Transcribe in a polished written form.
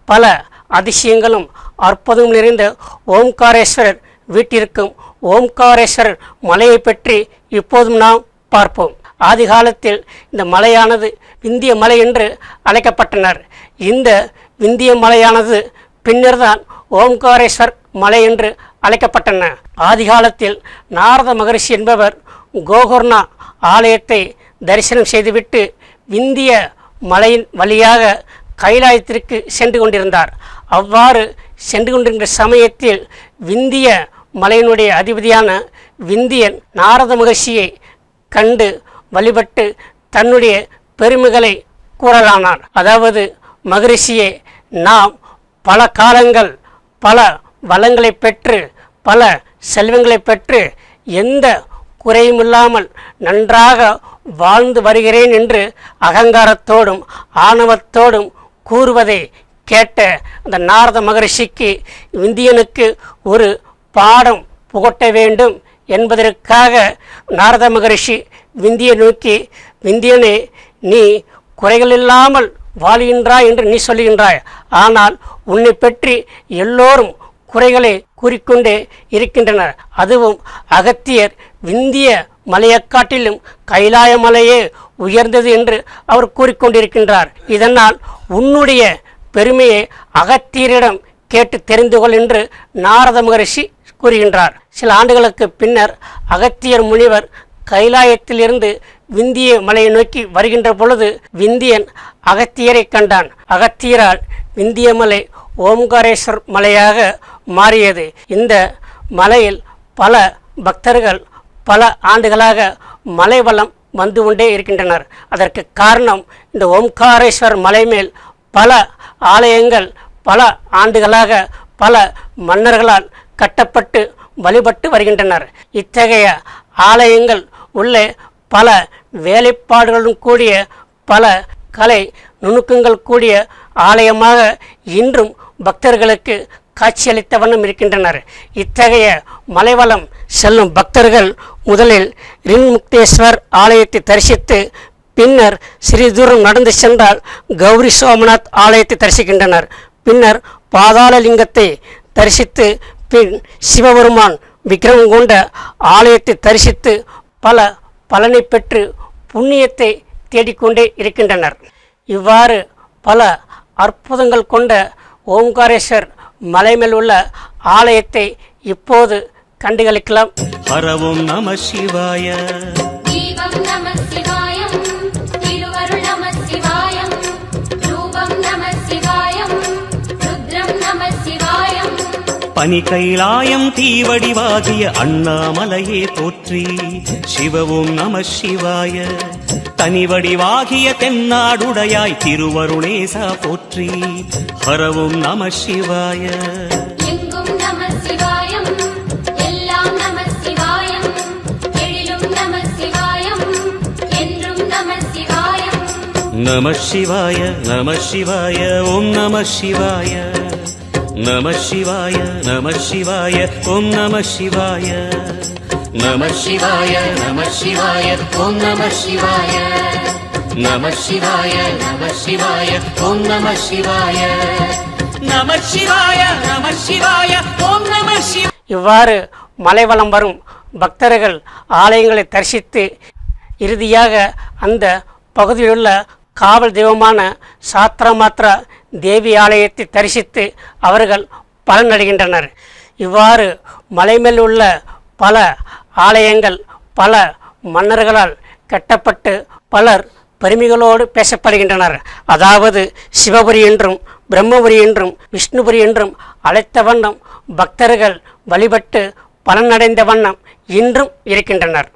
பல அதிசயங்களும் அற்புதம் நிறைந்த ஓம்காரேஸ்வரர் வீட்டிற்கும் ஓம்காரேஸ்வரர் மலையை பற்றி இப்போதும் நாம் பார்ப்போம். ஆதி காலத்தில் இந்த மலையானது விந்திய மலை என்று அழைக்கப்பட்டனர். இந்த விந்திய மலையானது பின்னர்தான் ஓம்காரேஸ்வர் மலை என்று அழைக்கப்பட்டன. ஆதி காலத்தில் நாரத மகரிஷி என்பவர் கோகர்ணா ஆலயத்தை தரிசனம் செய்துவிட்டு விந்திய மலையின் வழியாக கைலாயத்திற்கு சென்று கொண்டிருந்தார். அவ்வாறு சென்று கொண்டிருந்த சமயத்தில் விந்திய மலையினுடைய அதிபதியான விந்தியன் நாரத மகரிஷியை கண்டு வழிபட்டு தன்னுடைய பெருமைகளை கூறலானார். அதாவது, மகரிஷியே, நாம் பல காலங்கள் பல வளங்களை பெற்று பல செல்வங்களை பெற்று எந்த குறையுமில்லாமல் நன்றாக வாழ்ந்து வருகிறேன் என்று அகங்காரத்தோடும் ஆணவத்தோடும் கூறுவதை கேட்ட அந்த நாரத மகரிஷிக்கு விந்தியனுக்கு ஒரு பாடம் புகட்ட வேண்டும் என்பதற்காக நாரத மகரிஷி விந்தியை நோக்கி, விந்தியனே, நீ குறைகள் இல்லாமல் வாழ்கின்றாய் என்று நீ சொல்லுகின்றாய். ஆனால் உன்னை பற்றி எல்லோரும் குறைகளை கூறிக்கொண்டே இருக்கின்றனர். அதுவும் அகத்தியர் விந்திய மலையை காட்டிலும் கைலாய மலையே உயர்ந்தது என்று அவர் கூறிக்கொண்டிருக்கின்றார். இதனால் உன்னுடைய பெருமையை அகத்தியரிடம் கேட்டு தெரிந்து கொள் என்று நாரத மகரிஷி கூறுகின்றார். சில ஆண்டுகளுக்கு பின்னர் அகத்தியர் முனிவர் கைலாயத்திலிருந்து விந்திய மலையை நோக்கி வருகின்ற பொழுது விந்தியன் அகத்தியரை கண்டான். அகத்தியரால் விந்திய மலை ஓம்காரேஸ்வர் மலையாக மாறியது. இந்த மலையில் பல பக்தர்கள் பல ஆண்டுகளாக மலை வலம் வந்து கொண்டே இருக்கின்றனர். அதற்கு காரணம், இந்த ஓம்காரேஸ்வர் மலை மேல் பல ஆலயங்கள் பல ஆண்டுகளாக பல மன்னர்களால் கட்டப்பட்டு வழிபட்டு வருகின்றனர். இத்தகைய ஆலயங்கள் உள்ளே பல வேலைப்பாடுகளுடன் கூடிய பல கலை நுணுக்கங்கள் கூடிய ஆலயமாக இன்றும் பக்தர்களுக்கு காட்சியளித்த வண்ணம் இருக்கின்றனர். இத்தகைய மலைவலம் செல்லும் பக்தர்கள் முதலில் ரின்முக்தேஸ்வர் ஆலயத்தை தரிசித்து பின்னர் சிறிது தூரம் நடந்து சென்றால் கௌரி சோமநாத் ஆலயத்தை தரிசிக்கின்றனர். பின்னர் பாதாளலிங்கத்தை தரிசித்து பின் சிவபெருமான் விக்கிரகம் கொண்ட ஆலயத்தை தரிசித்து பல பலனை பெற்று புண்ணியத்தை தேடிக்கொண்டே இருக்கின்றனர். இவ்வாறு பல அற்புதங்கள் கொண்ட ஓம்காரேஸ்வர் மலை மேல் உள்ள ஆலயத்தை இப்போது கண்டுகளிக்கலாம். ஹரவும் நம சிவாய, தீபம் நம சிவாயம், திருவருள் நம சிவாயம், ரூபம் நம சிவாயம், ருத்ரம் நம சிவாயம். பனி கைலாயம் தீவடிவாகிய அண்ணாமலையே போற்றி. சிவவும் நம சிவாய, தனிவடிவாகிய தென்னாடுடையாய் திருவருணேசா போற்றி. ஹரவும் நம சிவாய, எங்கும் நம சிவாயம், எல்லாம் நம சிவாயம், எழிலும் நம சிவாயம், என்றும் நம சிவாயம். நம சிவாய நம சிவாய, ஓம் நம சிவாய. நம சிவாய நம சிவாய, ஓம் நம சிவாய. நம சிவாய நம சிவாய, ஓம் நம சிவாய. நம சிவாய நம சிவாய, ஓம் நம சிவாய. நம சிவாய நம சிவாய, ஓம் நம சிவாய. இவ்வாறு மலைவலம் வரும் பக்தர்கள் ஆலயங்களை தரிசித்து இறுதியாக அந்த பகுதியிலுள்ள காவல் தெய்வமான சாத்திரமாத்திரா தேவி ஆலயத்தை தரிசித்து அவர்கள் பலனடைகின்றனர். இவ்வாறு மலை மேல் உள்ள பல ஆலயங்கள் பல மன்னர்களால் கட்டப்பட்டு பலர் பெருமைகளோடு பேசப்படுகின்றனர். அதாவது சிவபுரி என்றும் பிரம்மபுரி என்றும் விஷ்ணுபுரி என்றும் அழைத்த வண்ணம் பக்தர்கள் வழிபட்டு பலனடைந்த வண்ணம் இன்றும் இருக்கின்றனர்.